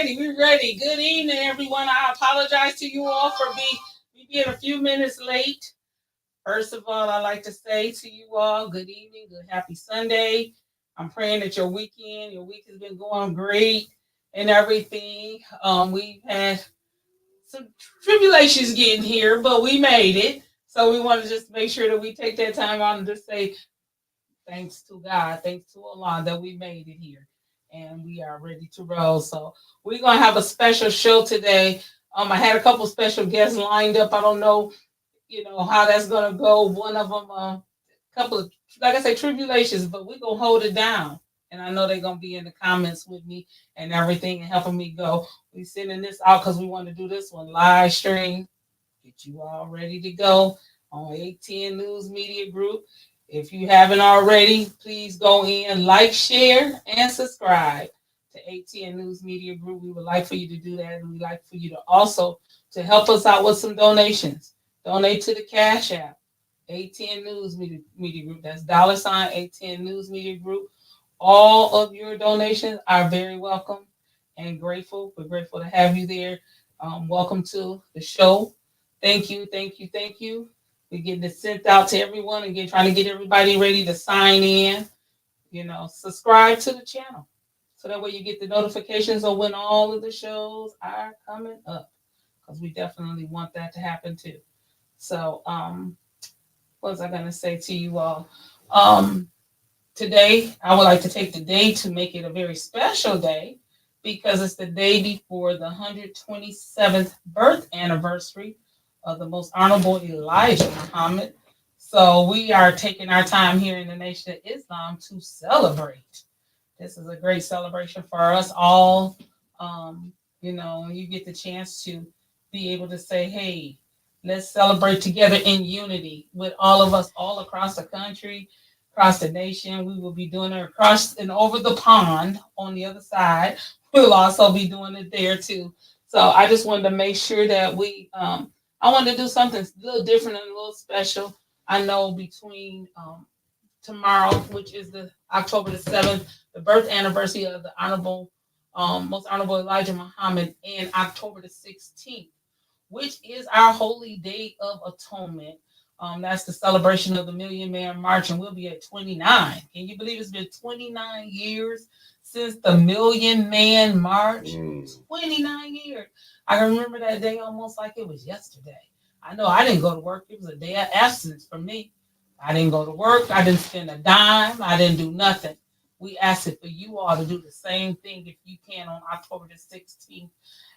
ready. We're ready. Good evening, everyone. I apologize to you all for being a few minutes late. First of all, I'd like to say to you all, good evening, good happy Sunday. I'm praying that your week has been going great and everything. We've had some tribulations getting here, but we made it. So we want to just make sure that we take that time out and just say thanks to God, thanks to Allah that we made it here. And we are ready to roll. So we're gonna have a special show today. I had a couple special guests lined up. I don't know, how that's gonna go. One of them, a couple of, like I say, tribulations, but we're gonna hold it down. And I know they're gonna be in the comments with me and everything and helping me go. We sending this out because we want to do this one live stream. Get you all ready to go on 810 News Media Group. If you haven't already, please go in, like, share, and subscribe to 810 News Media Group. We would like for you to do that, and we'd like for you to also to help us out with some donations. Donate to the Cash App, 810 News Media Group. That's $ 810 News Media Group. All of your donations are very welcome and grateful. We're grateful to have you there. Welcome to the show. Thank you, thank you, thank you. We're getting it sent out to everyone and trying to get everybody ready to sign in. Subscribe to the channel. So that way you get the notifications of when all of the shows are coming up. Because we definitely want that to happen too. So what was I gonna say to you all? Today I would like to take the day to make it a very special day because it's the day before the 127th birth anniversary of the most honorable Elijah Muhammad. So we are taking our time here in the Nation of Islam to celebrate. This is a great celebration for us all. You get the chance to be able to say, hey, let's celebrate together in unity with all of us all across the country, across the nation. We will be doing it across and over the pond on the other side. We'll also be doing it there too. So I just wanted to make sure that I wanted to do something a little different and a little special. I know between tomorrow, which is the October the 7th, the birth anniversary of the most honorable Elijah Muhammad, and October the 16th, which is our holy day of atonement. That's the celebration of the Million Man March, and we'll be at 29. Can you believe it's been 29 years since the Million Man March? 29 years. I remember that day almost like it was yesterday. I know I didn't go to work. It was a day of absence for me. I didn't go to work. I didn't spend a dime. I didn't do nothing. We asked it for you all to do the same thing if you can on October the 16th.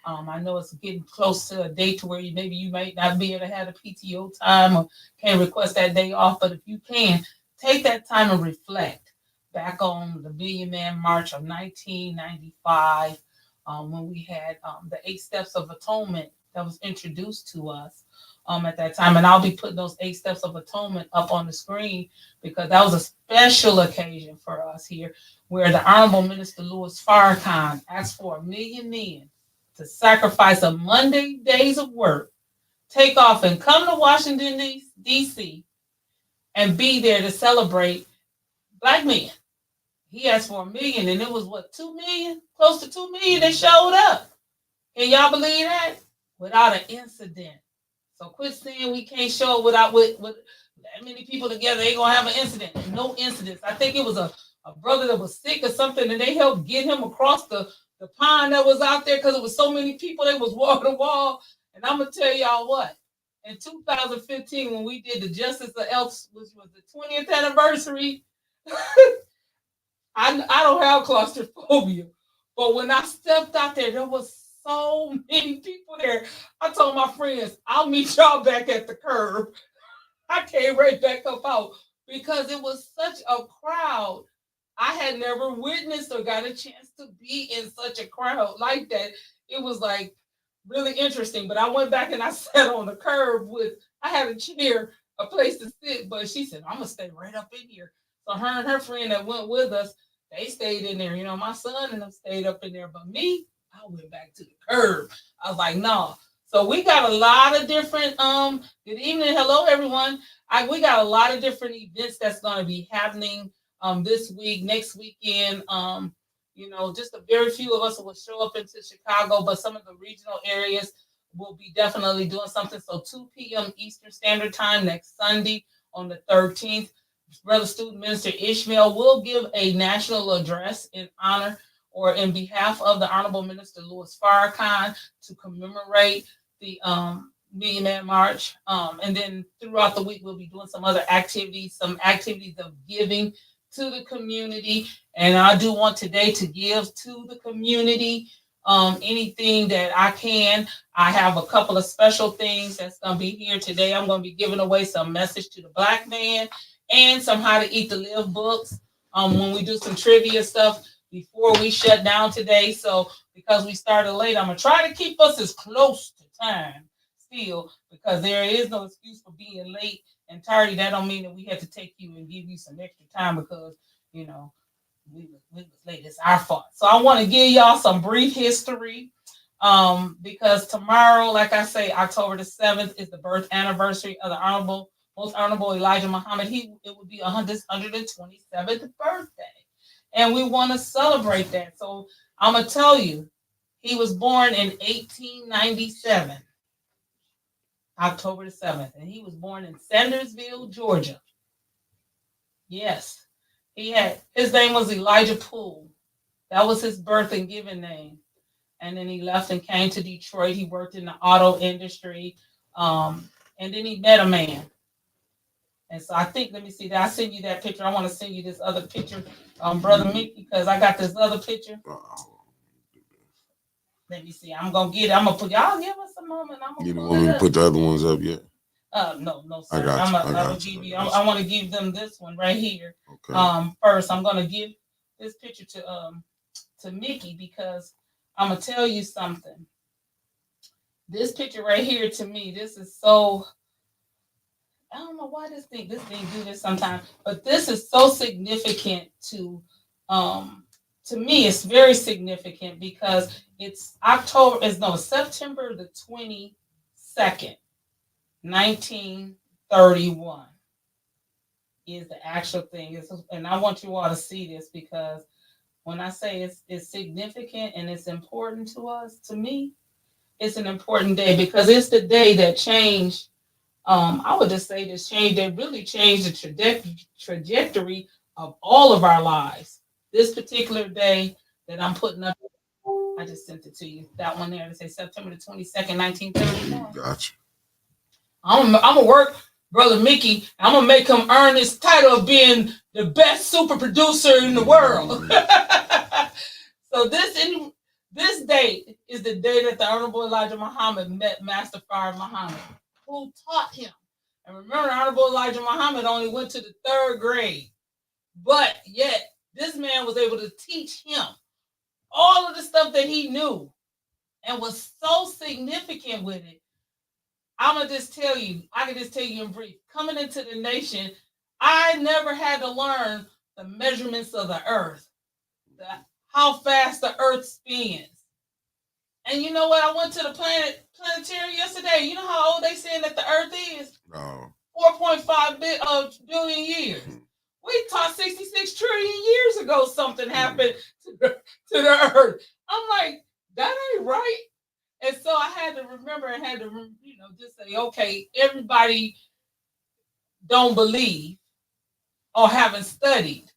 I know it's getting close to a date to where you might not be able to have a PTO time or can't request that day off, but if you can, take that time and reflect back on the Million Man March of 1995 when we had the 8 steps of atonement that was introduced to us at that time. And I'll be putting those 8 steps of atonement up on the screen because that was a special occasion for us here where the Honorable Minister Louis Farrakhan asked for 1 million men to sacrifice a Monday days of work, take off and come to Washington, D.C. and be there to celebrate Black men. He asked for 1 million and it was 2 million? Close to 2 million that showed up. Can y'all believe that? Without an incident. So quit saying we can't show up with that many people together. They gonna have an incident. No incidents. I think it was a brother that was sick or something, and they helped get him across the pond that was out there because it was so many people. They was wall to wall. And I'm gonna tell y'all what. In 2015, when we did the Justice of Elks, which was the 20th anniversary, I don't have claustrophobia, but when I stepped out there was so many people there. I told my friends, I'll meet y'all back at the curb. I came right back up out because it was such a crowd. I had never witnessed or got a chance to be in such a crowd like that. It was like really interesting. But I went back and I sat on the curb I had a chair, a place to sit, but she said, I'm gonna stay right up in here. So her and her friend that went with us, they stayed in there. My son and them stayed up in there, but me, I went back to the curb. I was like, no. So we got a lot of different, good evening, hello everyone. We got a lot of different events that's going to be happening this week, next weekend. just a very few of us will show up into Chicago, but some of the regional areas will be definitely doing something. So 2 p.m. Eastern Standard Time next Sunday on the 13th, Brother Student Minister Ishmael will give a national address in honor or in behalf of the Honorable Minister Louis Farrakhan to commemorate the Million Man March. And then throughout the week, we'll be doing some other activities, some activities of giving to the community. And I do want today to give to the community anything that I can. I have a couple of special things that's going to be here today. I'm going to be giving away some Message to the Black Man and some How to Eat to Live books when we do some trivia stuff before we shut down today. So because we started late, I'm going to try to keep us as close to time still, because there is no excuse for being late and tardy. That don't mean that we have to take you and give you some extra time because, we was late. It's our fault. So I want to give y'all some brief history because tomorrow, like I say, October the 7th is the birth anniversary of the most honorable Elijah Muhammad. It would be 127th birthday. And we want to celebrate that. So I'm going to tell you, he was born in 1897, October the 7th. And he was born in Sandersville, Georgia. Yes. His name was Elijah Poole. That was his birth and given name. And then he left and came to Detroit. He worked in the auto industry. And then he met a man. And so I think, let me see, I send you that picture. I want to send you this other picture, Brother Mickey, because I got this other picture. Let me see. I'm going to put, y'all give us a moment. You don't want me to put the other ones up yet? No, sir. I want to give them this one right here. Okay. First, I'm going to give this picture to Mickey because I'm going to tell you something. This picture right here, to me, this is so, I don't know why this thing do this sometimes, but this is so significant to me. It's very significant because it's September the 22nd, 1931 is the actual thing. And I want you all to see this because when I say it's significant and it's important to us, to me, it's an important day because it's the day that changed. I would just say that really changed the trajectory of all of our lives. This particular day that I'm putting up, I just sent it to you. That one there to say September the 22nd, 1931. Gotcha. I'm gonna work, Brother Mickey. I'm gonna make him earn his title of being the best super producer in the world. So this date is the day that the Honorable Elijah Muhammad met Master Fard Muhammad, who taught him. And remember, Honorable Elijah Muhammad only went to the 3rd grade, but yet this man was able to teach him all of the stuff that he knew and was so significant with it. I can just tell you in brief, coming into the nation, I never had to learn the measurements of the earth, how fast the earth spins. And you know what? I went to the planetarium yesterday. You know how old they saying that the earth is? No. 4.5 billion years. We taught 66 trillion years ago something happened to the earth. I'm like, that ain't right. And so I had to remember and just say, okay, everybody don't believe or haven't studied.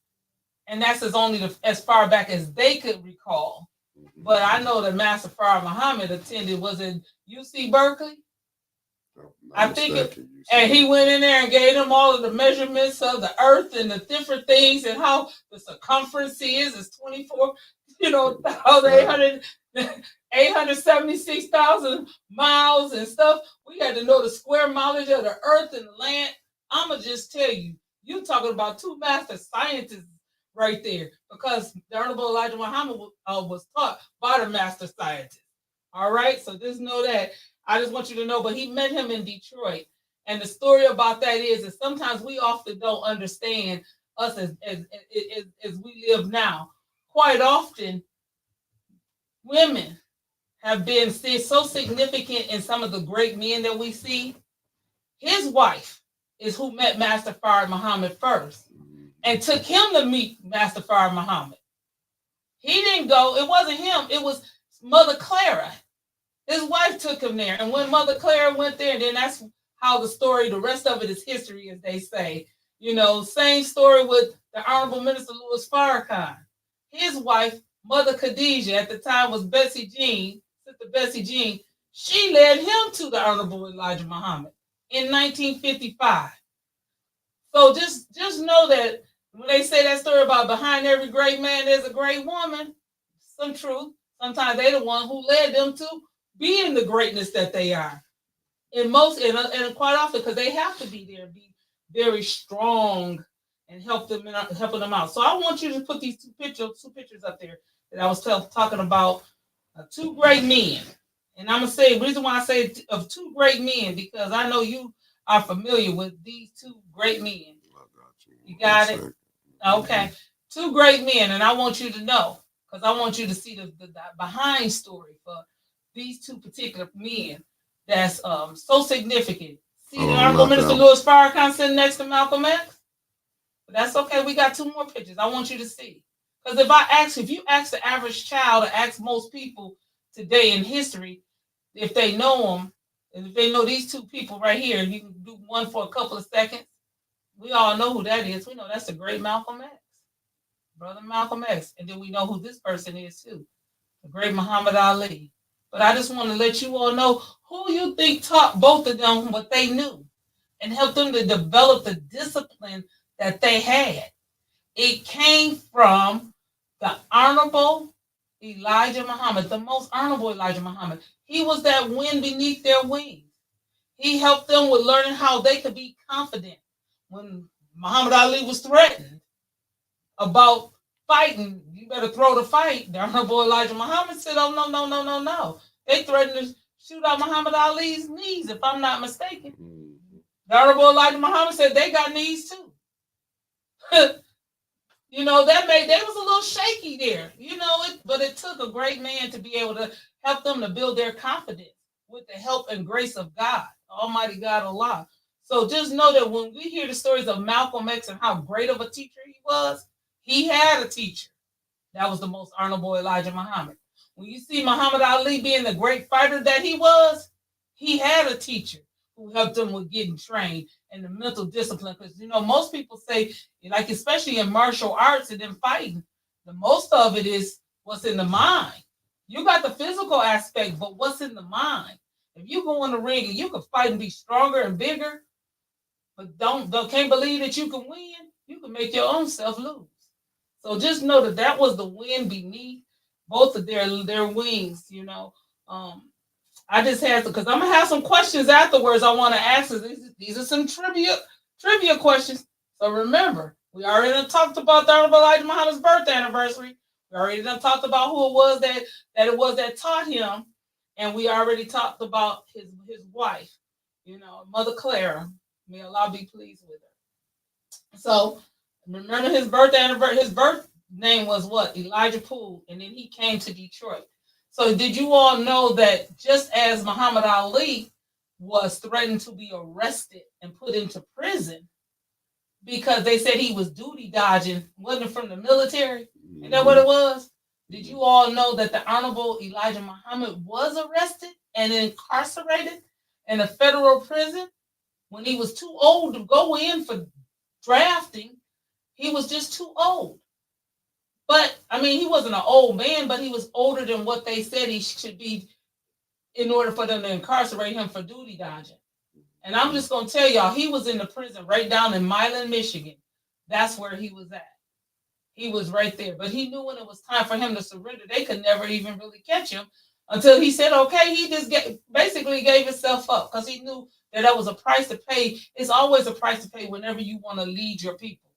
And that's as far back as they could recall. But I know that Master Fard Muhammad was in UC Berkeley. I think and he went in there and gave them all of the measurements of the earth and the different things and how the circumference is 24, 876,000 miles and stuff. We had to know the square mileage of the earth and the land. I'ma just tell you, you talking about two master scientists right there, because the Honorable Elijah Muhammad was taught by the master scientist. All right, so just know that. I just want you to know, but he met him in Detroit. And the story about that is sometimes we often don't understand us as we live now. Quite often, women have been so significant in some of the great men that we see. His wife is who met Master Fard Muhammad first and took him to meet Master Fard Muhammad. He didn't go. It wasn't him. It was Mother Clara. His wife took him there. And when Mother Clara went there, then that's how the story, the rest of it is history, as they say. Same story with the Honorable Minister Louis Farrakhan. His wife, Mother Khadijah, at the time was Bessie Jean, Sister Bessie Jean. She led him to the Honorable Elijah Muhammad in 1955. So just know that when they say that story about behind every great man, there's a great woman, some truth. Sometimes they're the one who led them to being the greatness that they are. And quite often, because they have to be there, be very strong and helping them out. So I want you to put these two pictures up there that I was talking about, two great men. And I'm gonna say the reason why I say of two great men, because I know you are familiar with these two great men. I got you. You got it? Okay. Two great men, and I want you to know, because I want you to see the behind story for these two particular men that's so significant. See the Honorable Minister Louis Farrakhan sitting next to Malcolm X? But that's okay. We got two more pictures. I want you to see. Because if you ask the average child, or ask most people today in history, if they know them, and if they know these two people right here, you can do one for a couple of seconds. We all know who that is. We know that's the great Malcolm X, Brother Malcolm X. And then we know who this person is too, the great Muhammad Ali. But I just want to let you all know who you think taught both of them what they knew and helped them to develop the discipline that they had. It came from the Honorable Elijah Muhammad, the most Honorable Elijah Muhammad. He was that wind beneath their wings. He helped them with learning how they could be confident. When Muhammad Ali was threatened about fighting, you better throw the fight, the Honorable Elijah Muhammad said, oh, no, no, no, no, no. They threatened to shoot out Muhammad Ali's knees, if I'm not mistaken. The Honorable Elijah Muhammad said they got knees too. They was a little shaky there, but it took a great man to be able to help them to build their confidence with the help and grace of God, Almighty God Allah. So just know that when we hear the stories of Malcolm X and how great of a teacher he had a teacher. That was the most Honorable Elijah Muhammad. When you see Muhammad Ali being the great fighter that he had a teacher who helped him with getting trained and the mental discipline. Because, most people say, like, especially in martial arts and in fighting, the most of it is what's in the mind. You got the physical aspect, but what's in the mind? If you go in the ring and you can fight and be stronger and bigger, but can't believe that you can win, you can make your own self lose. So just know that was the wind beneath both of their wings, I just had to, because I'm gonna have some questions afterwards I want to ask. These are some trivia questions. So remember, we already talked about the Honorable Elijah Muhammad's birth anniversary. We already talked about who it was that taught him, and we already talked about his wife, Mother Clara. May Allah be pleased with her. So remember his birth anniversary. His birth name was what? Elijah Poole, and then he came to Detroit. So did you all know that just as Muhammad Ali was threatened to be arrested and put into prison because they said he was duty dodging, wasn't from the military? Isn't that what it was? Did you all know that the Honorable Elijah Muhammad was arrested and incarcerated in a federal prison when he was too old to go in for drafting? He was just too old. But, he wasn't an old man, but he was older than what they said he should be in order for them to incarcerate him for duty dodging. And I'm just going to tell y'all, he was in the prison right down in Milan, Michigan. That's where he was at. He was right there. But he knew when it was time for him to surrender, they could never even really catch him until he said, okay, he just basically gave himself up because he knew that was a price to pay. It's always a price to pay whenever you want to lead your people.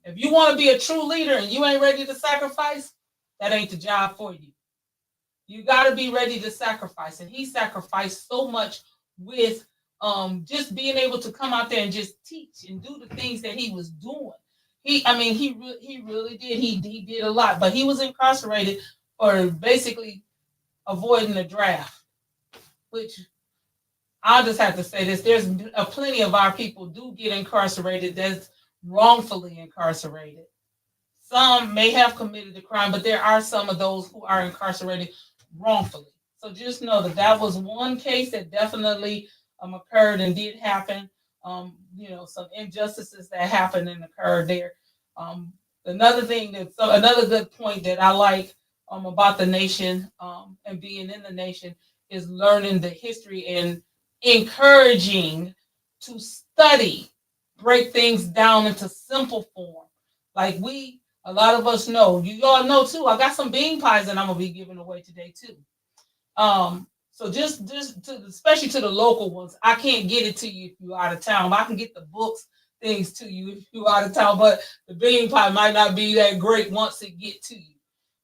If you want to be a true leader and you ain't ready to sacrifice, that ain't the job for you. You got to be ready to sacrifice. And he sacrificed so much with just being able to come out there and just teach and do the things that he was doing. He really did. He did a lot, but he was incarcerated for basically avoiding the draft, which I'll just have to say this. There's plenty of our people do get incarcerated that's wrongfully incarcerated. Some may have committed a crime, but there are some of those who are incarcerated wrongfully. So just know that that was one case that definitely occurred and did happen. Some injustices that happened and occurred there. Um, another thing another good point that I like about the nation and being in the nation is learning the history and encouraging to study, break things down into simple form. Like a lot of us know, you all know too. I got some bean pies that I'm gonna be giving away today too. So just to, especially to the local ones, I can't get it to you if you're out of town. I can get the books things to you if you're out of town, but the bean pie might not be that great once it get to you.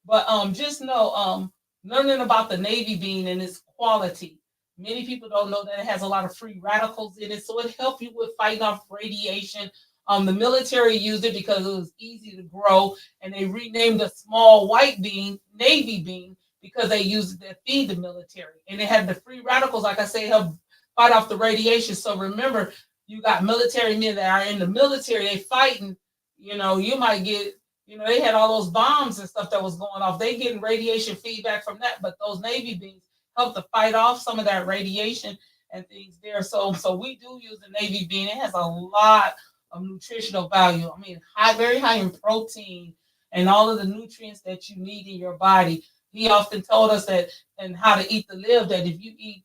But just know, learning about the navy bean and its quality. Many people don't know that it has a lot of free radicals in it, so it helps you with fighting off radiation. The military used it because it was easy to grow, and they renamed the small white bean navy bean because they used it to feed the military. And it had the free radicals, like I say, help fight off the radiation. So remember, you got military men that are in the military, they fighting, you might get, they had all those bombs and stuff that was going off. They getting radiation feedback from that, but those Navy beans help to fight off some of that radiation and things there. So we do use the Navy bean. It has a lot of nutritional value. I mean, very high in protein and all of the nutrients that you need in your body. He often told us that and how to eat the live that if you eat,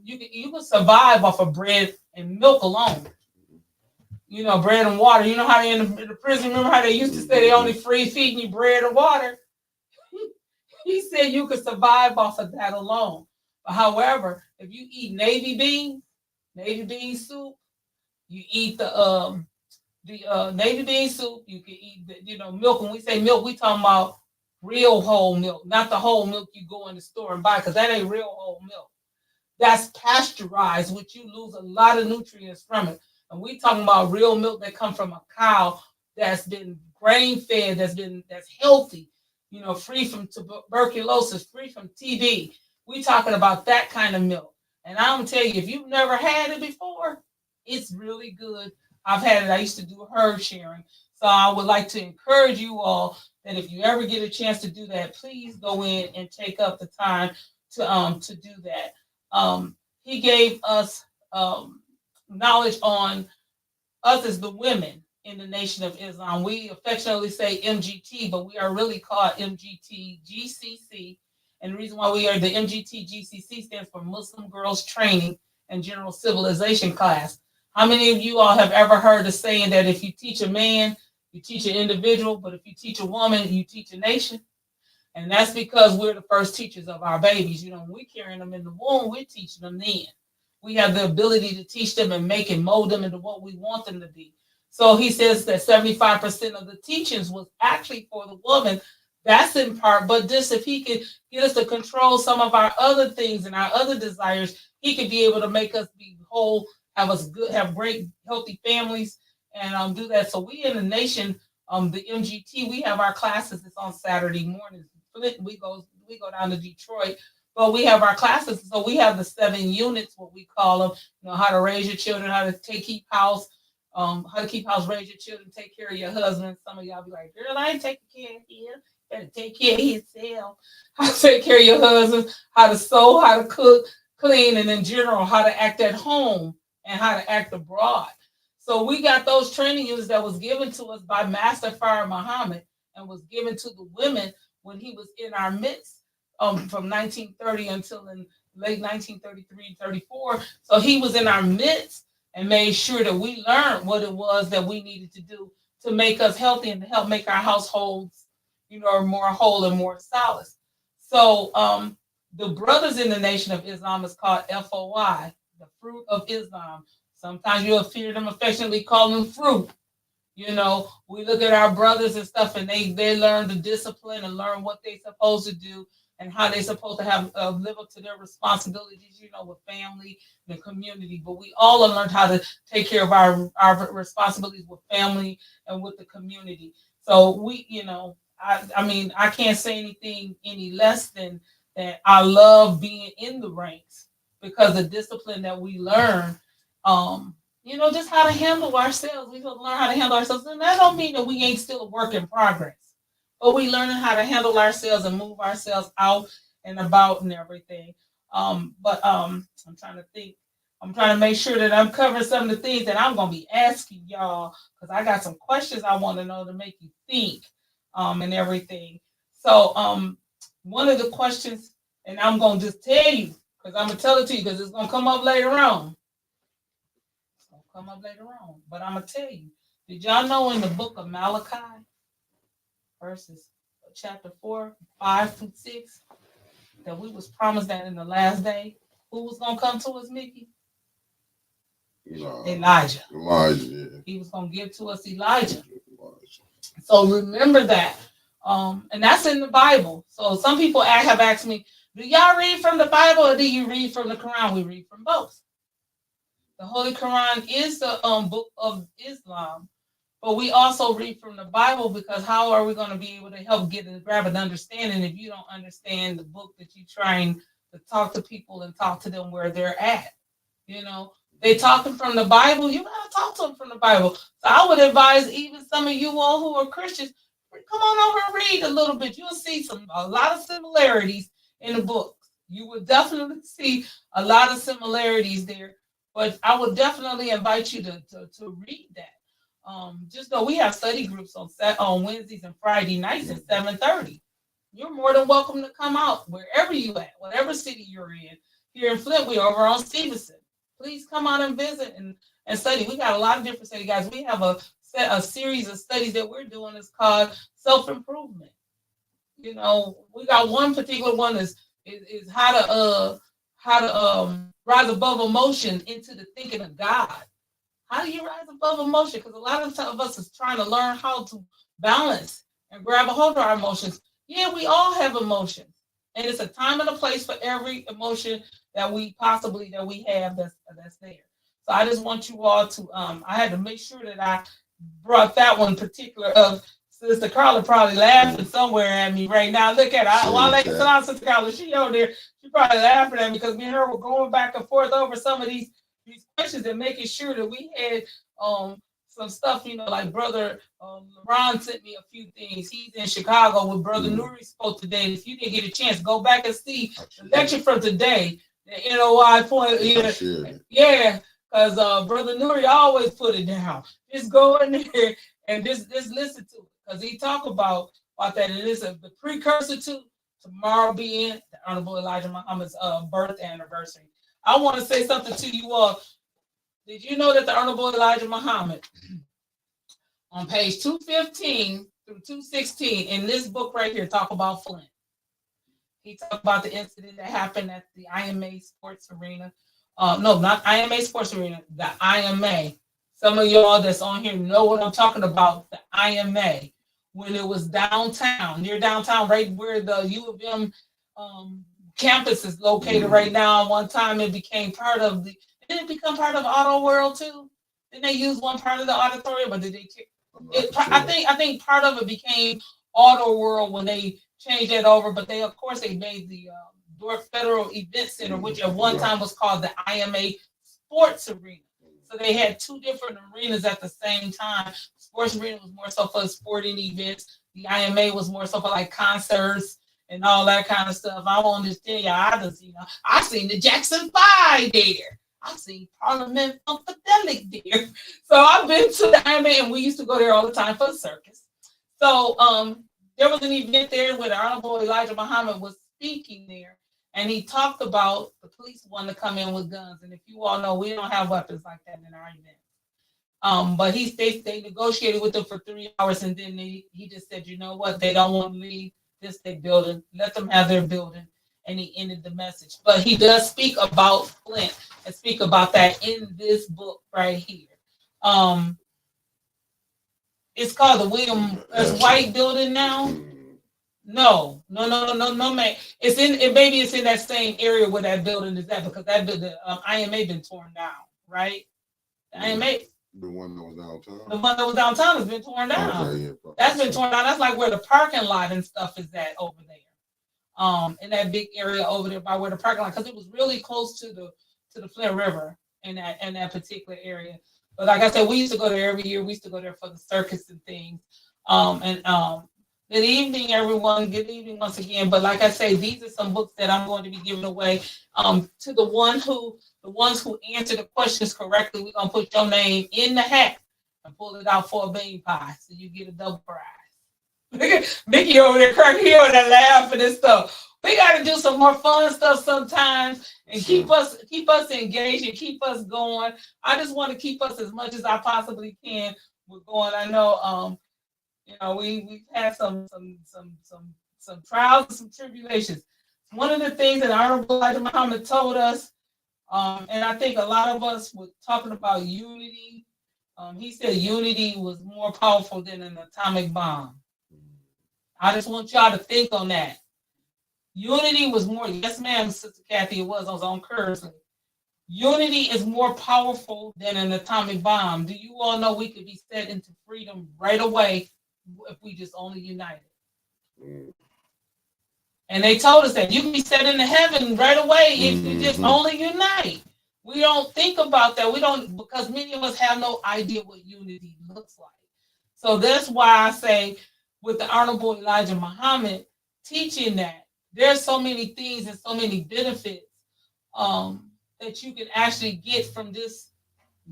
you can survive off of bread and milk alone. Bread and water. You know how they in the prison. Remember how they used to say they only free feeding you bread and water. He said you could survive off of that alone. But however, if you eat Navy bean soup, you eat the navy bean soup. You can eat milk. When we say milk, we talking about real whole milk, not the whole milk you go in the store and buy, because that ain't real whole milk. That's pasteurized, which you lose a lot of nutrients from it. And we talking about real milk that come from a cow that's been grain fed, that's healthy, free from tuberculosis, free from TB. We talking about that kind of milk. And I'm gonna tell you, if you've never had it before, it's really good. I've had it. I used to do herd sharing. So I would like to encourage you all that if you ever get a chance to do that, please go in and take up the time to do that. He gave us knowledge on us as the women in the Nation of Islam. We affectionately say MGT, but we are really called MGT GCC. And the reason why we are the MGT GCC stands for Muslim Girls Training and General Civilization Class. How many of you all have ever heard the saying that if you teach a man, you teach an individual, but if you teach a woman, you teach a nation? And that's because we're the first teachers of our babies. When we're carrying them in the womb, we're teaching them then. We have the ability to teach them and make and mold them into what we want them to be. So he says that 75% of the teachings was actually for the woman. That's in part, but this, if he could get us to control some of our other things and our other desires, he could be able to make us be whole, have us good, have great, healthy families, and do that. So we in the nation, the MGT, we have our classes. It's on Saturday mornings. Flint, we go down to Detroit, but we have our classes. So we have the 7 units, what we call them. How to raise your children, how to keep house, raise your children, take care of your husband. Some of y'all be like, girl, I ain't taking care of him. Better take care of yourself. How to take care of your husband, how to sew, how to cook, clean, and in general, how to act at home and how to act abroad. So we got those training units that was given to us by Master Fard Muhammad and was given to the women when he was in our midst from 1930 until in late 1933, 34. So he was in our midst and made sure that we learned what it was that we needed to do to make us healthy and to help make our households, more whole and more solid. So the brothers in the Nation of Islam is called FOI, the Fruit of Islam. Sometimes you'll hear them affectionately call them fruit. We look at our brothers and stuff, and they learn the discipline and learn what they're supposed to do and how they're supposed to have live up to their responsibilities, with family and the community. But we all learned how to take care of our responsibilities with family and with the community. So we, I mean, I can't say anything any less than that. I love being in the ranks because the discipline that we learn. Just how to handle ourselves. We learn how to handle ourselves. And that don't mean that we ain't still a work in progress. but we learning how to handle ourselves and move ourselves out and about and everything. But I'm trying to think. I'm trying to make sure that I'm covering some of the things that I'm gonna be asking y'all because I got some questions I want to know to make you think, and everything. So one of the questions, and I'm gonna just tell you because I'm gonna tell it to you because it's gonna come up later on. It's gonna come up later on, but I'm gonna tell you. Did y'all know in the book of Malachi, verses chapter 4, 5 through 6, that we was promised that in the last day, who was gonna come to us, Mickey? Elijah. Elijah, yeah. He was gonna give to us Elijah. So remember that. And that's in the Bible. So some people have asked me, do y'all read from the Bible or do you read from the Quran? We read from both. The Holy Quran is the book of Islam, but we also read from the Bible because how are we going to be able to help grab an understanding if you don't understand the book that you're trying to talk to people and talk to them where they're at? You know, they talking from the Bible. You gotta talk to them from the Bible. So I would advise even some of you all who are Christians, come on over and read a little bit. You'll see a lot of similarities in the book. You will definitely see a lot of similarities there. But I would definitely invite you to read that. Just know we have study groups on Wednesdays and Friday nights at 7:30. You're more than welcome to come out wherever you at, whatever city you're in. Here in Flint, we're over on Stevenson. Please come out and visit and study. We got a lot of different study guys. We have a series of studies that we're doing. It's called self-improvement. You know, we got one particular one is how to rise above emotion into the thinking of God. How do you rise above emotion? Because a lot of us is trying to learn how to balance and grab a hold of our emotions. Yeah, we all have emotions. And it's a time and a place for every emotion that we have that's there. So I just want you all to I had to make sure that I brought that one particular of Sister Carla probably laughing somewhere at me right now. Look at her. While I sit on Sister Carla, she over there, she probably laughing at me because me and her were going back and forth over some of these questions and making sure that we had some stuff, you know, like Brother LeBron sent me a few things. He's in Chicago with Brother Nuri spoke today. If you didn't get a chance, go back and see the lecture from today. The NOI point, yeah, because Brother Nuri always put it down. Just go in there and just listen to it because he talk about that. And it's the precursor to tomorrow being the Honorable Elijah Muhammad's birth anniversary. I want to say something to you all. Did you know that the Honorable Elijah Muhammad, on page 215 through 216 in this book right here, talk about Flint? He talked about the incident that happened at the IMA Sports Arena. No, not IMA Sports Arena, the IMA. Some of y'all that's on here know what I'm talking about, the IMA. When it was downtown, near downtown, right where the U of M campus is located right now. One time it became part of didn't it become part of Auto World too? Didn't they use one part of the auditorium, or did they? I think part of it became Auto World when they changed that over. But they, of course, they made the Dorf Federal Event Center, which at one time was called the IMA Sports Arena. So they had two different arenas at the same time. Sports Arena was more so for sporting events. The IMA was more so for like concerts and all that kind of stuff. I won't just tell you, I seen the Jackson 5 there. I've seen Parliament Funkadelic there. So I've been to the IMA, and we used to go there all the time for the circus. So there was an event there where the Honorable Elijah Muhammad was speaking there, and he talked about the police wanting to come in with guns. And if you all know, we don't have weapons like that in our event. But they negotiated with them for 3 hours, and then he just said, you know what, they don't want to leave this big building. Let them have their building. And he ended the message. But he does speak about Flint and speak about that in this book right here. It's called the William S. White Building now. No, man. Maybe it's in that same area where that building is at, because that building, IMA been torn down, right? The IMA. The one that was downtown. The one that was downtown has been torn down. Okay, yeah, that's been torn down. That's like where the parking lot and stuff is at over there. In that big area over there by where the parking lot, because it was really close to the Flint River in that particular area. But like I said, we used to go there every year. We used to go there for the circus and things. Good evening, everyone. Good evening once again. But like I say, these are some books that I'm going to be giving away. To the ones who answer the questions correctly, we're gonna put your name in the hat and pull it out for a bean pie, so you get a double prize. Look at Mickey over there cracking over there laughing and stuff. We got to do some more fun stuff sometimes and keep us engaged and keep us going. I just want to keep us as much as I possibly can. We're going. I know. We've had some trials and some tribulations. One of the things that Honorable Elijah Muhammad told us, and I think a lot of us were talking about unity. He said unity was more powerful than an atomic bomb. I just want y'all to think on that. Unity was more, yes, ma'am, Sister Kathy, it was on Cursley. Unity is more powerful than an atomic bomb. Do you all know we could be set into freedom right away if we just only united? And they told us that you can be set into heaven right away if you just only unite. We don't think about that. We don't, because many of us have no idea what unity looks like. So that's why I say, with the Honorable Elijah Muhammad teaching that, there's so many things and so many benefits that you can actually get from this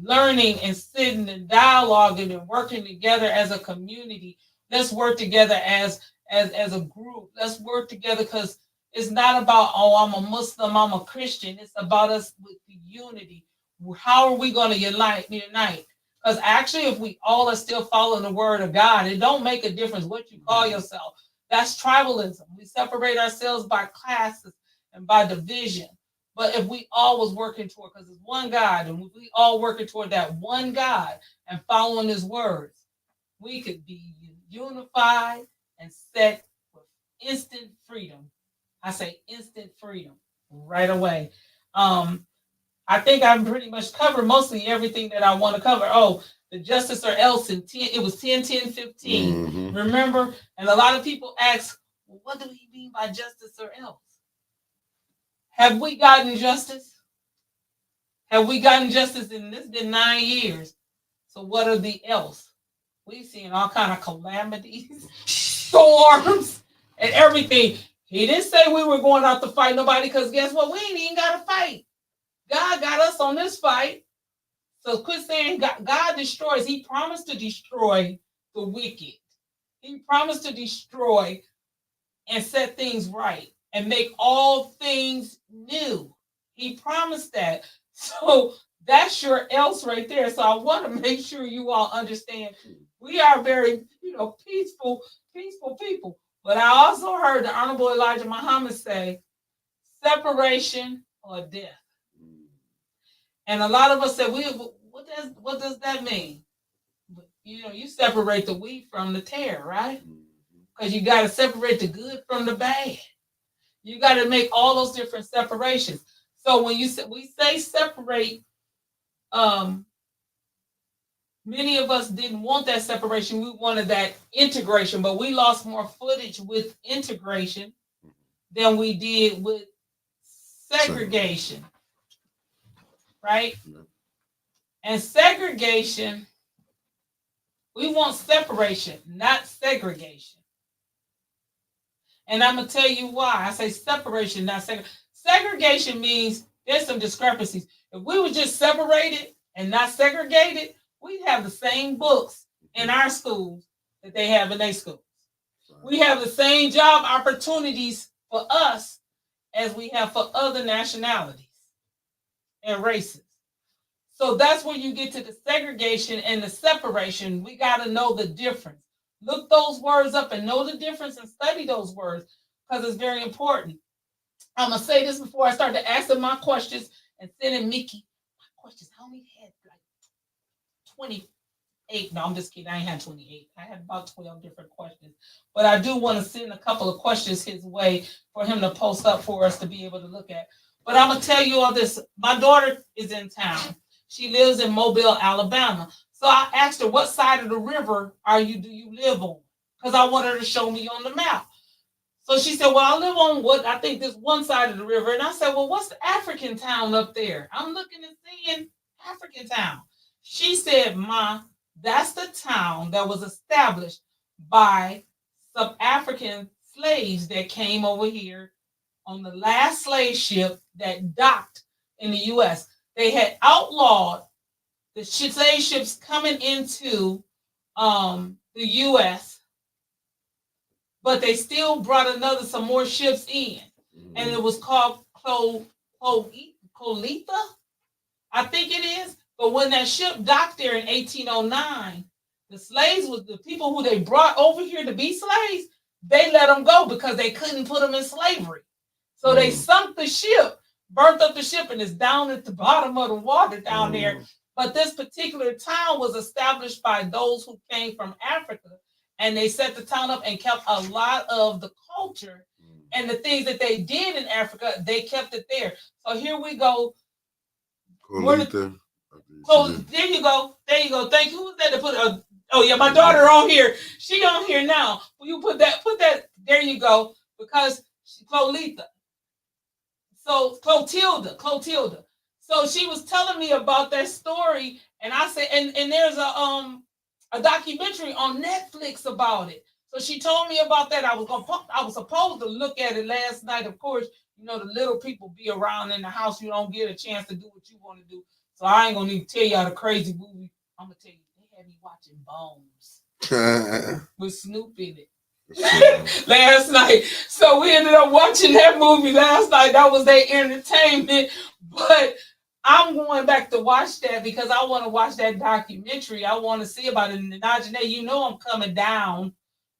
learning and sitting and dialoguing and working together as a community. Let's work together as a group. Let's work together, because it's not about, oh, I'm a Muslim, I'm a Christian. It's about us with the unity. How are we going to unite? Because actually, if we all are still following the word of God, it don't make a difference what you call yourself. That's tribalism. We separate ourselves by classes and by division. But if we all was working toward, because it's one God, and if we all working toward that one God and following his words, we could be unified and set with instant freedom. I say instant freedom right away. I think I've pretty much covered mostly everything that I want to cover. Oh, the justice or else in 10, it was 10, 10, 15. Remember? And a lot of people ask, well, what do we mean by justice or else? Have we gotten justice? Have we gotten justice in this? Been 9 years. So what are the else? We've seen all kind of calamities, storms, and everything. He didn't say we were going out to fight nobody, because guess what? We ain't even got to fight. God got us on this fight. So quit saying God destroys. He promised to destroy the wicked. He promised to destroy and set things right and make all things new. He promised that. So that's your else right there. So I want to make sure you all understand we are very, peaceful people. But I also heard the Honorable Elijah Muhammad say, separation or death. And a lot of us say, what does that mean? You separate the wheat from the tare, right? Because you got to separate the good from the bad. You got to make all those different separations. So when we say separate, many of us didn't want that separation. We wanted that integration, but we lost more footage with integration than we did with segregation. Right? And segregation, we want separation, not segregation. And I'm going to tell you why. I say separation, not segregation. Segregation means there's some discrepancies. If we were just separated and not segregated, we'd have the same books in our schools that they have in their schools. We have the same job opportunities for us as we have for other nationalities and races. So that's where you get to the segregation and the separation. We got to know the difference. Look those words up and know the difference and study those words, because it's very important. I'm going to say this before I start to answer my questions and sending Mickey my questions. I only had like 28. No, I'm just kidding. I ain't had 28. I had about 12 different questions. But I do want to send a couple of questions his way for him to post up for us to be able to look at. But I'm going to tell you all this. My daughter is in town. She lives in Mobile, Alabama. So I asked her, what side of the river do you live on? Because I want her to show me on the map. So she said, well, I live on I think this one side of the river. And I said, well, what's the African town up there? I'm looking and seeing African town. She said, Ma, that's the town that was established by some African slaves that came over here on the last slave ship that docked in the U.S. They had outlawed the slave ships coming into the U.S., but they still brought some more ships in, and it was called Colita, I think it is. But when that ship docked there in 1809, the slaves was the people who they brought over here to be slaves. They let them go because they couldn't put them in slavery. So they sunk the ship, burnt up the ship, and it's down at the bottom of the water down there. But this particular town was established by those who came from Africa, and they set the town up and kept a lot of the culture and the things that they did in Africa. They kept it there. So here we go. So there you go. There you go. Thank you. Who was that to put a? Oh yeah, my daughter on here. She on here now. Will you put that? There you go. Because Clolita. So Clotilda. So she was telling me about that story, and I said, and there's a documentary on Netflix about it. So she told me about that. I was supposed to look at it last night. Of course, you know the little people be around in the house. You don't get a chance to do what you want to do. So I ain't gonna even tell y'all the crazy movie. I'm gonna tell you, they had me watching Bones with Snoop in it. Last night. So we ended up watching that movie last night. That was their entertainment. But I'm going back to watch that because I want to watch that documentary. I want to see about it. And Najee, you know I'm coming down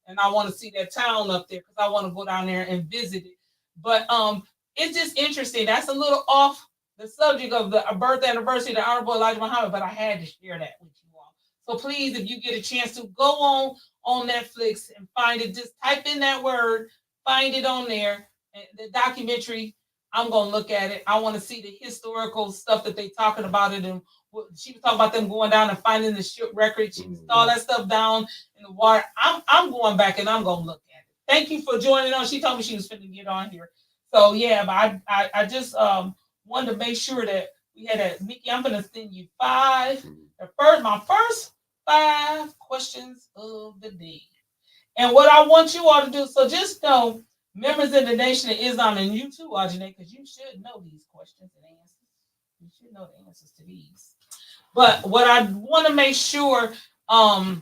and I want to see that town up there because I want to go down there and visit it. But it's just interesting. That's a little off the subject of the birth anniversary of the Honorable Elijah Muhammad, but I had to share that with you all. So please, if you get a chance to go on Netflix and find it, just type in that word, find it on there. And the documentary, I'm gonna look at it. I want to see the historical stuff that they talking about it, and she was talking about them going down and finding the ship records. She was all that stuff down in the water. I'm going back and I'm gonna look at it. Thank you for joining on. She told me she was finna get on here. So yeah, but I just wanted to make sure that we had a Mickey. I'm gonna send you my first 5 questions of the day. And what I want you all to do, so just know, members of the Nation of Islam, and you too, Audrey, because you should know these questions and answers. You should know the answers to these. But what I want to make sure, I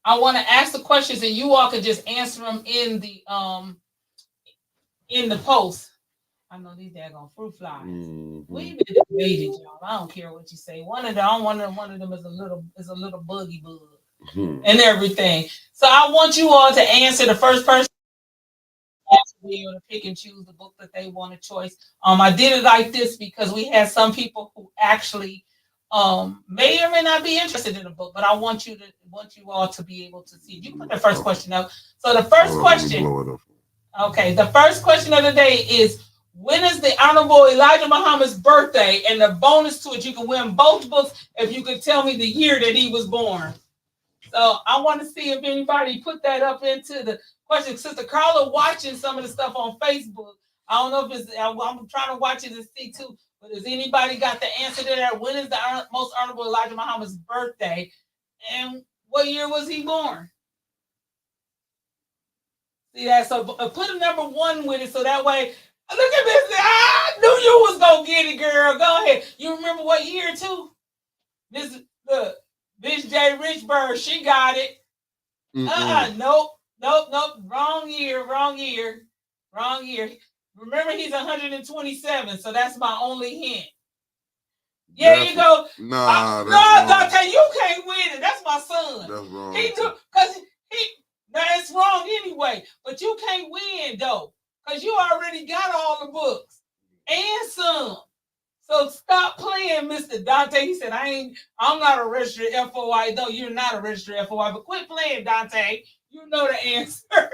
want to ask the questions, and you all can just answer them in the post. I know these daggone fruit flies. We've been debated, y'all. I don't care what you say. One of them is a little buggy bug and everything. So I want you all to answer. The first person to be able to pick and choose the book that they want a choice. I did it like this because we had some people who actually may or may not be interested in the book, but I want you all to be able to see. You put the first question up. So the first question. Okay, the first question of the day is, when is the Honorable Elijah Muhammad's birthday? And the bonus to it, you can win both books if you can tell me the year that he was born. So I want to see if anybody put that up into the question. Sister Carla watching some of the stuff on Facebook. I don't know if it's, I'm trying to watch it and see too, but has anybody got the answer to that? When is the most Honorable Elijah Muhammad's birthday? And what year was he born? See that? So put a number 1 with it so that way. Look at this. I knew you was going to get it, girl. Go ahead. You remember what year, too? This J. Richburg, she got it. Nope. Wrong year. Remember, he's 127, so that's my only hint. Yeah, you go. No, Dante, you can't win it. That's my son. That's wrong. It's wrong anyway. But you can't win though, because you already got all the books and some. So stop playing, Mr. Dante. He said, I'm not a registered FOI, though you're not a registered FOI, but quit playing, Dante. You know the answer.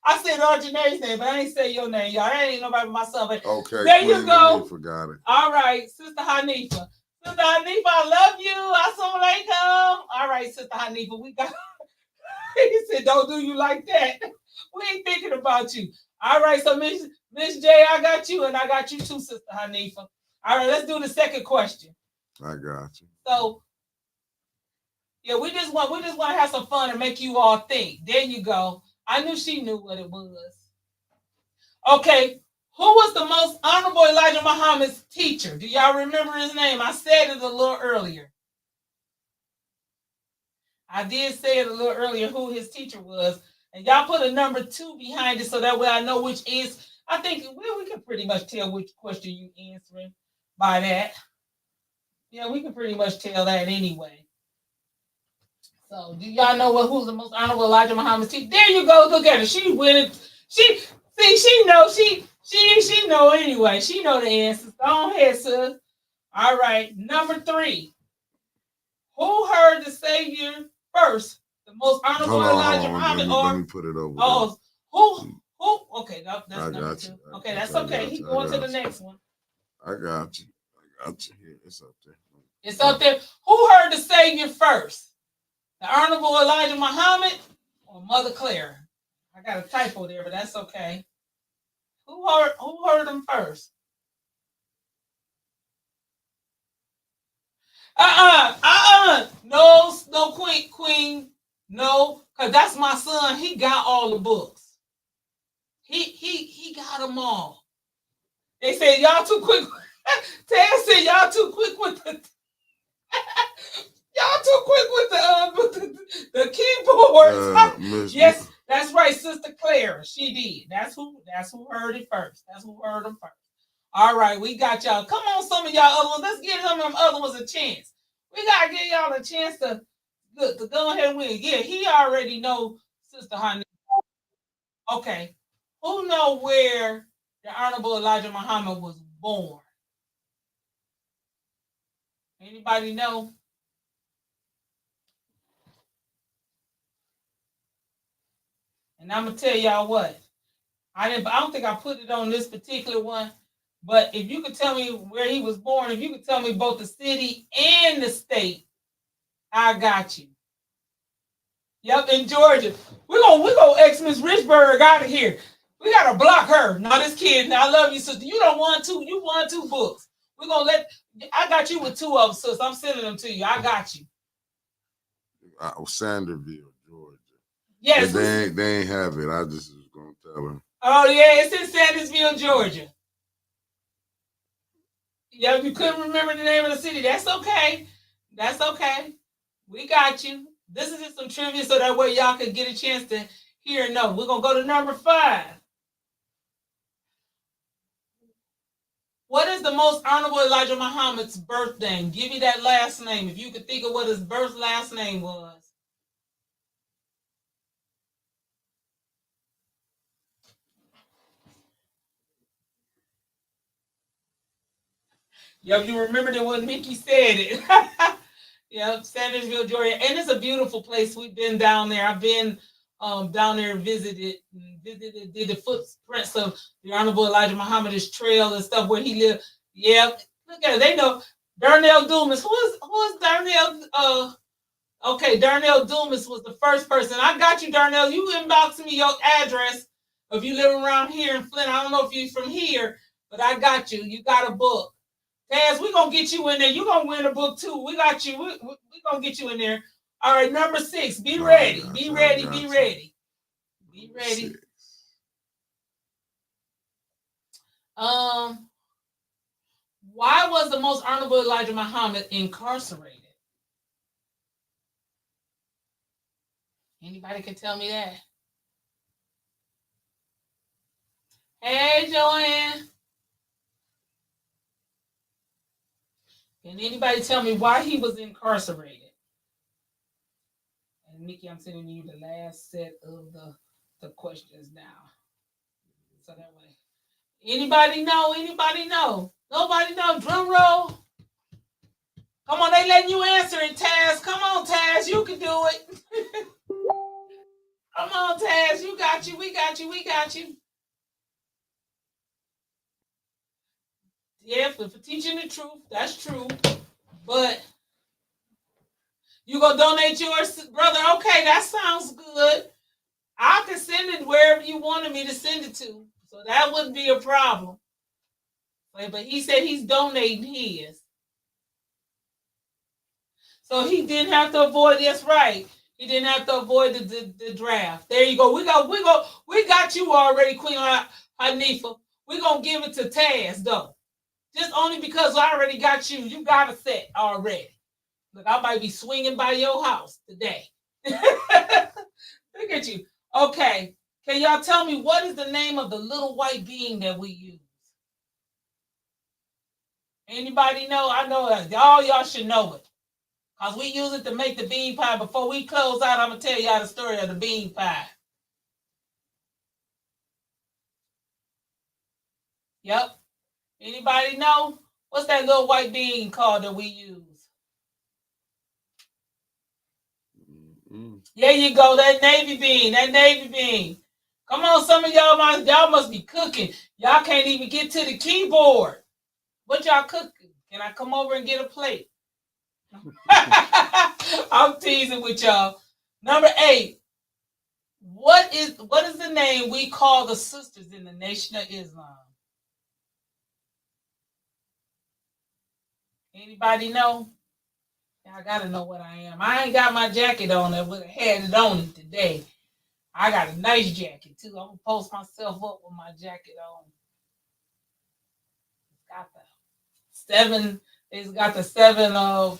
I said Audrey's name, but I ain't say your name, y'all. That ain't nobody but myself. Okay. There you go. Forgot it. All right, Sister Hanifa. Sister Hanifa, I love you. Assalamu alaikum. All right, Sister Hanifa, we got. He said, "Don't do you like that. We ain't thinking about you." All right, so Miss J, I got you, and I got you too, Sister Hanifa. All right, let's do the second question. I got you. So, Yeah, we just want to have some fun and make you all think. There you go. I knew she knew what it was. Okay, who was the most honorable Elijah Muhammad's teacher? Do y'all remember his name? I said it a little earlier. I did say it a little earlier who his teacher was. And y'all put a number 2 behind it so that way I know which is. I think we can pretty much tell which question you answering by that. Yeah, we can pretty much tell that anyway. So do y'all know who's the most honorable Elijah Muhammad's teacher? There you go. Look at her. She winning. She know she know anyway. She know the answers. Go ahead, sis. All right. Number 3. Who heard the Savior first? The most honorable Elijah Muhammad, let me put it over. Who? Okay, that's number 2. Okay, that's okay. He going to the next one. I got you. Here, it's up there. It's up there. Who heard the Savior first? The Honorable Elijah Muhammad or Mother Claire? I got a typo there, but that's okay. Who heard him first? No, Queen. No, because that's my son. He got all the books. He got them all. They said y'all too quick. Ted said y'all too quick with the y'all too quick with the keyboards. Yes, that's right, Sister Clara. She did. That's who heard it first. That's who heard them first. All right, we got y'all. Come on, some of y'all other ones. Let's give some of them other ones a chance. We gotta give y'all a chance to go ahead and win. Yeah, he already know Sister Honey. Okay. Who know where the Honorable Elijah Muhammad was born? Anybody know? And I'm gonna tell y'all what. I don't think I put it on this particular one, but if you could tell me where he was born, if you could tell me both the city and the state, I got you. Yep, in Georgia. We're gonna X Miss Richburg out of here. We gotta block her. No, this kid. I love you, sister. You don't want 2. You want 2 books. We're gonna I got you with 2 of them, sis. I'm sending them to you. I got you. Sanderville, Georgia. Yes. They ain't have it. I just was gonna tell them. Oh yeah, it's in Sandersville, Georgia. Yeah, you couldn't remember the name of the city. That's okay. That's okay. We got you. This is just some trivia so that way y'all can get a chance to hear and know. We're going to go to number 5. What is the most honorable Elijah Muhammad's birth name? Give me that last name. If you could think of what his birth last name was. Yep, you remembered it when Mickey said it. Yep, Sandersville, Georgia. And it's a beautiful place. We've been down there. I've been down there and visited, did the footprints of the Honorable Elijah Muhammad's trail and stuff where he lived. Yep. Look at it. They know Darnell Dumas. Who is Darnell? Okay, Darnell Dumas was the first person. I got you, Darnell. You inbox me your address if you live around here in Flint. I don't know if you're from here, but I got you. You got a book. Taz, we're going to get you in there. You're going to win a book, too. We got you. We're going to get you in there. All right, number 6. Be ready. Be ready. Be ready. Be ready. Why was the most honorable Elijah Muhammad incarcerated? Anybody can tell me that? Hey, Joanne. Can anybody tell me why he was incarcerated? And Nikki, I'm sending you the last set of the questions now. So that way. Anybody know? Anybody know? Nobody know? Drum roll. Come on, they letting you answer it, Taz. Come on, Taz. You can do it. Come on, Taz. You got you. We got you. We got you. Yeah, for teaching the truth. That's true. But you gonna donate yours, brother? Okay, that sounds good. I can send it wherever you wanted me to send it to. So that wouldn't be a problem. But he said he's donating his. So he didn't have to avoid. That's right. He didn't have to avoid the draft. There you go. We got you already, Queen Hanifa. We're gonna give it to Taz though. Just only because I already got you. You got a set already. Look, I might be swinging by your house today. Look at you. Okay. Can y'all tell me what is the name of the little white being that we use? Anybody know? I know that all y'all should know it. Because we use it to make the bean pie. Before we close out, I'm going to tell y'all the story of the bean pie. Yep. Anybody know? What's that little white bean called that we use? There you go. That navy bean. That navy bean. Come on, some of y'all must be cooking. Y'all can't even get to the keyboard. What y'all cooking? Can I come over and get a plate? I'm teasing with y'all. Number 8. What is the name we call the sisters in the Nation of Islam? Anybody know? I gotta know what I am. I ain't got my jacket on. I would have had it on it today. I got a nice jacket too. I'm gonna post myself up with my jacket on. It's got the 7. It's got the 7 of.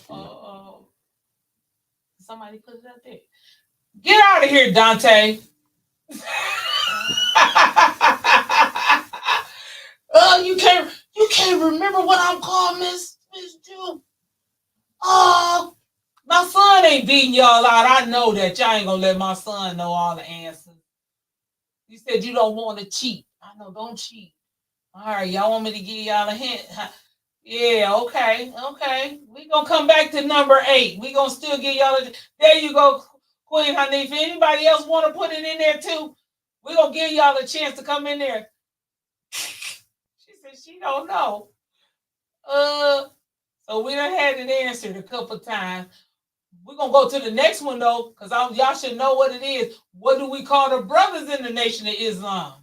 Somebody put it up there. Get out of here, Dante. Oh, you can't remember what I'm called, Miss Jew. Oh, my son ain't beating y'all out. I know that y'all ain't gonna let my son know all the answers. You said you don't want to cheat. I know, don't cheat. All right, y'all want me to give y'all a hint? Yeah, okay. We gonna come back to number 8. We gonna still give y'all a. There you go, Queen Hanifa. Anybody else want to put it in there too? We gonna give y'all a chance to come in there. She said she don't know. So we done had it answered a couple times. We're gonna go to the next one though, because y'all should know what it is. What do we call the brothers in the Nation of Islam?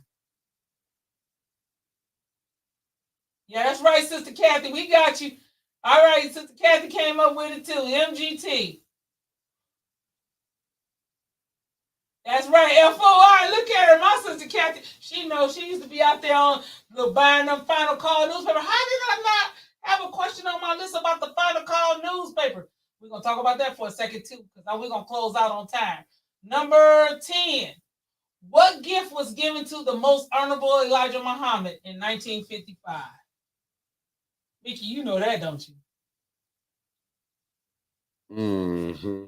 Yeah, that's right, Sister Kathy. We got you. All right, Sister Kathy came up with it too. MGT. That's right, FOI. Look at her, my Sister Kathy. She knows she used to be out there on buying them Final Call newspaper. How did I not have a question on my list about the Final Call newspaper? We're going to talk about that for a second too, because we're going to close out on time. Number 10. What gift was given to the most honorable Elijah Muhammad in 1955? Mickey, you know that, don't you? Mm-hmm.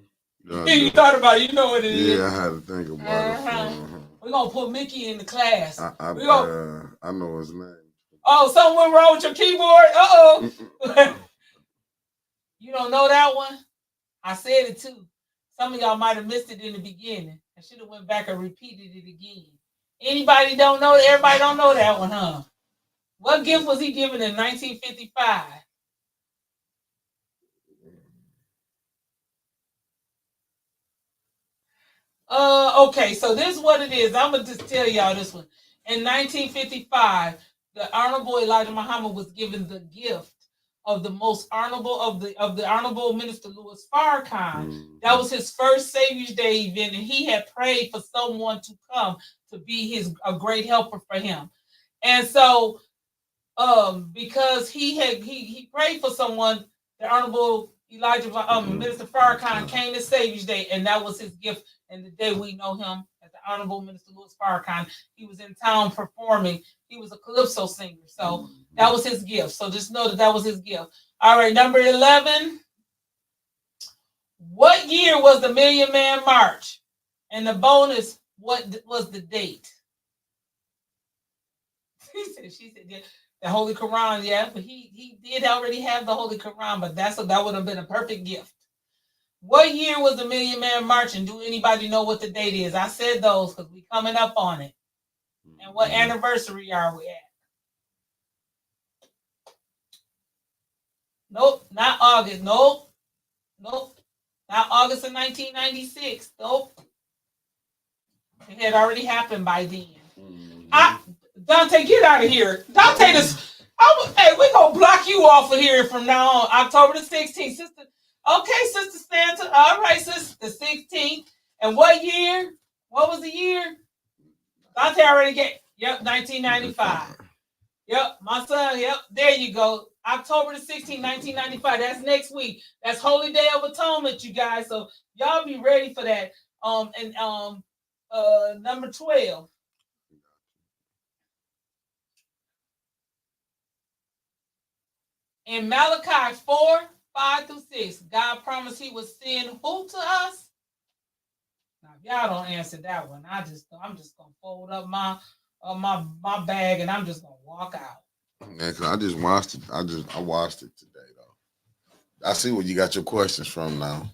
You thought about it. You know what it is. Yeah, I had to think about it. We're going to put Mickey in the class. I know his name. Oh, something went wrong with your keyboard? Uh-oh. You don't know that one? I said it too. Some of y'all might have missed it in the beginning. I should have went back and repeated it again. Anybody don't know? Everybody don't know that one, huh? What gift was he given in 1955? Okay, so this is what it is. I'm gonna just tell y'all this one. In 1955, the Honorable Elijah Muhammad was given the gift of the most honorable of the Honorable Minister Louis Farrakhan. Mm-hmm. That was his first Savior's Day event, and he had prayed for someone to come to be a great helper for him. And so, because he prayed for someone, the Honorable Elijah Minister Farrakhan came to Savior's Day, and that was his gift. And the day we know him as the Honorable Minister Louis Farrakhan, he was in town performing. He was a calypso singer, so that was his gift. So just know that was his gift. All right, number 11. What year was the Million Man March? And the bonus, what was the date? She said, yeah, the Holy Quran, yeah, but he did already have the Holy Quran, but that would have been a perfect gift. What year was the Million Man March, and do anybody know what the date is? I said those because we're coming up on it. And what anniversary are we at? Nope, not August. Nope. Not August of 1996. Nope. It had already happened by then. Dante, get out of here. Dante, hey, we're going to block you off of here from now on. October the 16th. Sister Okay, Sister Santa. All right, Sister, the 16th. And what year? What was the year? Dante already get. Yep, 1995. Yep, my son. Yep, there you go. October the 16th, 1995. That's next week. That's Holy Day of Atonement, you guys. So y'all be ready for that. And number 12. In Malachi 4, 5 through 6, God promised he would send who to us? Now, if y'all don't answer that one, I'm just gonna fold up my bag and I'm just gonna walk out. Yeah, cause I just watched it. I watched it today though. I see where you got your questions from now.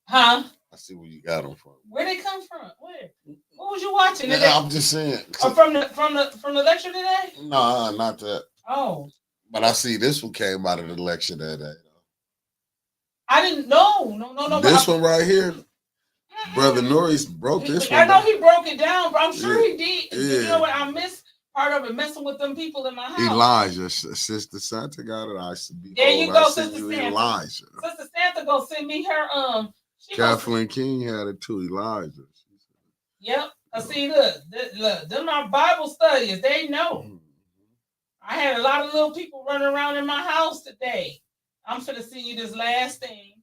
Huh? I see where you got them from. Where they come from? Where? What was you watching? Yeah, I'm just saying. Oh, from the lecture today? No, not that. Oh. But I see this one came out of the lecture that day. I didn't know. No. This one right here, Brother Norris broke this one. I know he broke it down, but I'm sure he did. Yeah. You know what? I missed part of it, messing with them people in my house. Elijah, Sister Santa got it. I should be. There you go, Sister Santa. Elijah. Sister Santa gonna send me her Kathleen King had it too. Elijah. Yep. I see. Look. Them are Bible studies. They know. I had a lot of little people running around in my house today. I'm finna send you this last thing.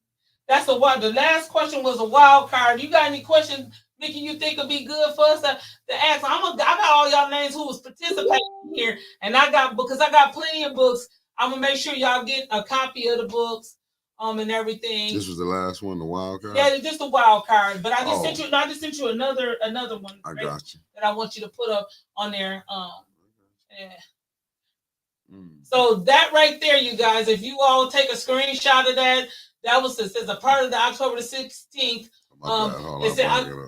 That's the last question was a wild card. You got any questions, Nikki, you think would be good for us to ask? I got all y'all names who was participating here, and because I got plenty of books, I'm gonna make sure y'all get a copy of the books, and everything. This was the last one, the wild card. Yeah, just a wild card. But I just sent you. I just sent you another one. I got you. That I want you to put up on there. Yeah. So that right there, you guys, if you all take a screenshot of that, that was it says a part of the October the 16th. I'm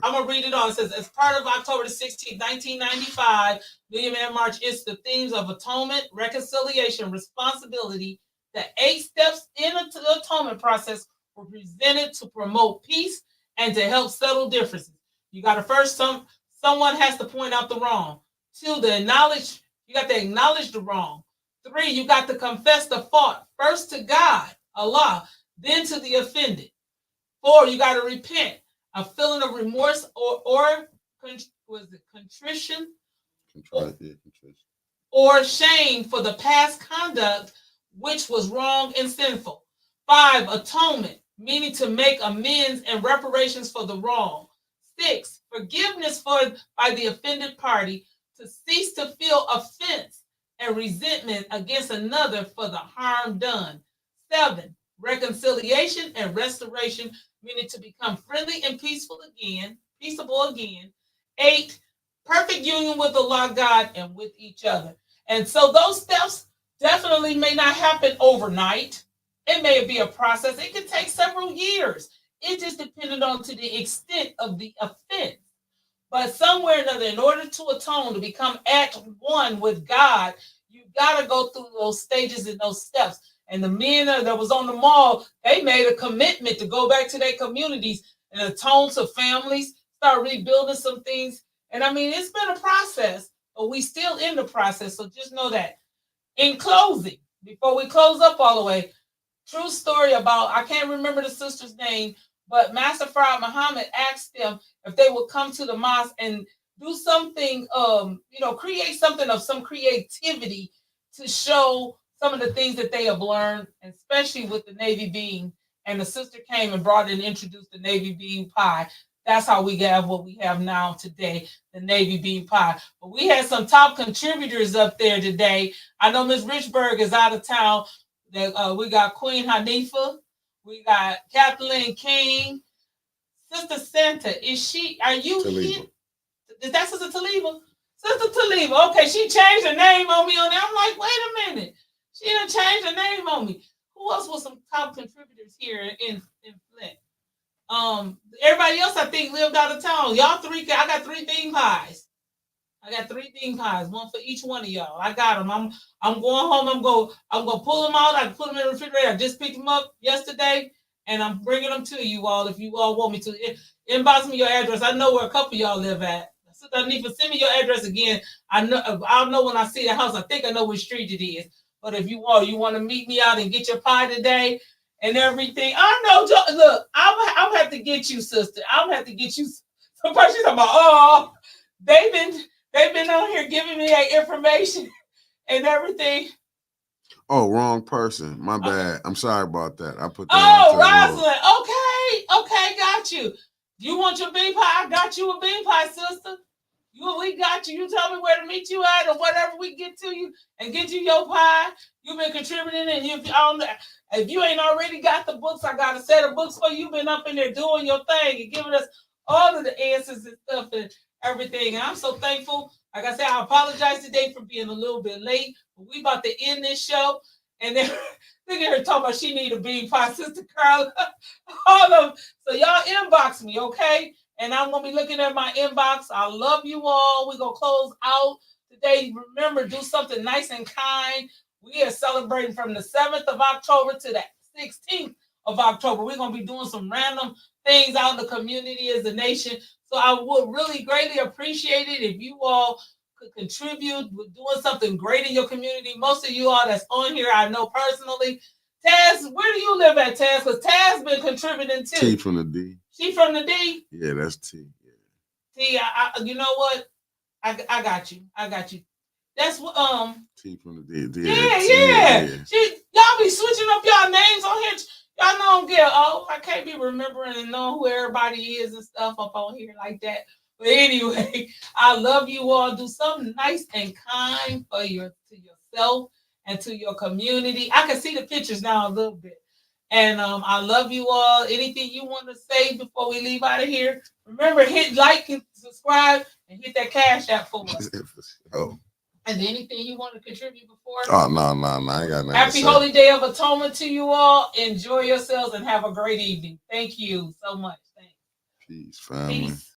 gonna read it on. It says as part of October the 16th, 1995, Million Man March is the themes of atonement, reconciliation, responsibility. The 8 steps into the atonement process were presented to promote peace and to help settle differences. You got to first someone has to point out the wrong. 2, you got to acknowledge the wrong. 3, you got to confess the fault first to God, Allah, then to the offended. 4, you got to repent, a feeling of remorse or contrition, or shame for the past conduct which was wrong and sinful. 5, atonement, meaning to make amends and reparations for the wrong. 6, forgiveness by the offended party to cease to feel offense and resentment against another for the harm done. 7, reconciliation and restoration, meaning to become friendly and peaceable again. 8, perfect union with Allah, God, and with each other. And so those steps definitely may not happen overnight. It may be a process. It could take several years. It just depended on to the extent of the offense. But somewhere or another, in order to atone, to become at one with God, you got to go through those stages and those steps. And the men that was on the mall, they made a commitment to go back to their communities and atone to families, start rebuilding some things. And I mean, it's been a process, but we still in the process. So just know that. In closing, before we close up all the way, true story about, I can't remember the sister's name, but Master Fard Muhammad asked them if they would come to the mosque and do something, create something of some creativity to show some of the things that they have learned, especially with the Navy bean. And the sister came and brought and introduced the Navy bean pie. That's how we have what we have now today, the Navy bean pie. But we had some top contributors up there today. I know Miss Richburg is out of town. We got Queen Hanifa. We got Kathleen King. Sister Santa, are you here? Is that Sister Taliba? Sister Taliba. Okay, she changed her name on me on there. I'm like, wait a minute. She done changed her name on me. Who else was some top contributors here in Flint? Everybody else I think lived out of town. Y'all 3, I got 3 bean pies. One for each one of y'all. I got them. I'm going home. I'm going to pull them out. I put them in the refrigerator. I just picked them up yesterday, and I'm bringing them to you all if you all want me to. Inbox me your address. I know where a couple of y'all live at. Sister Anifa, send me your address again. I'll know when I see the house. I think I know which street it is. But if you want to meet me out and get your pie today, and everything. I know. Look, I'm have to get you, sister. I'm have to get you. Some person talking about, oh, they've been on here giving me that information and everything. Oh, wrong person. My bad. I'm sorry about that. I put that Oh, on to Rosalind. Okay, got you. You want your bean pie? I got you a bean pie, sister. We got you. You tell me where to meet you at or whatever we get to you and get you your pie. You've been contributing, and if you ain't already got the books, I got a set of books for you. You've been up in there doing your thing and giving us all of the answers and stuff and everything. And I'm so thankful. Like I said, I apologize today for being a little bit late, but we about to end this show. And then look at her talking about she need a bean pie, Sister Carla. All of them. So y'all inbox me, okay? And I'm going to be looking at my inbox. I love you all. We're going to close out today. Remember, do something nice and kind. We are celebrating from the 7th of October to the 16th of October. We're going to be doing some random things out in the community as a nation. So I would really greatly appreciate it if you all could contribute with doing something great in your community. Most of you all that's on here, I know personally. Taz, where do you live at, Taz? Because Taz been contributing too. T from the D. She from the D? Yeah, that's T. Yeah. T, you know what? I got you. I got you. That's what T from the D. Yeah. Y'all be switching up y'all names on here. Y'all know I'm getting old. I can't be remembering and knowing who everybody is and stuff up on here like that. But anyway, I love you all. Do something nice and kind to yourself and to your community. I can see the pictures now a little bit. And I love you all. Anything you want to say before we leave out of here? Remember, hit like and subscribe and hit that Cash App for us. Oh. And anything you want to contribute before? Oh, no. I got nothing. Happy Holy Day of Atonement to you all. Enjoy yourselves and have a great evening. Thank you so much. Thanks. Peace, family. Peace.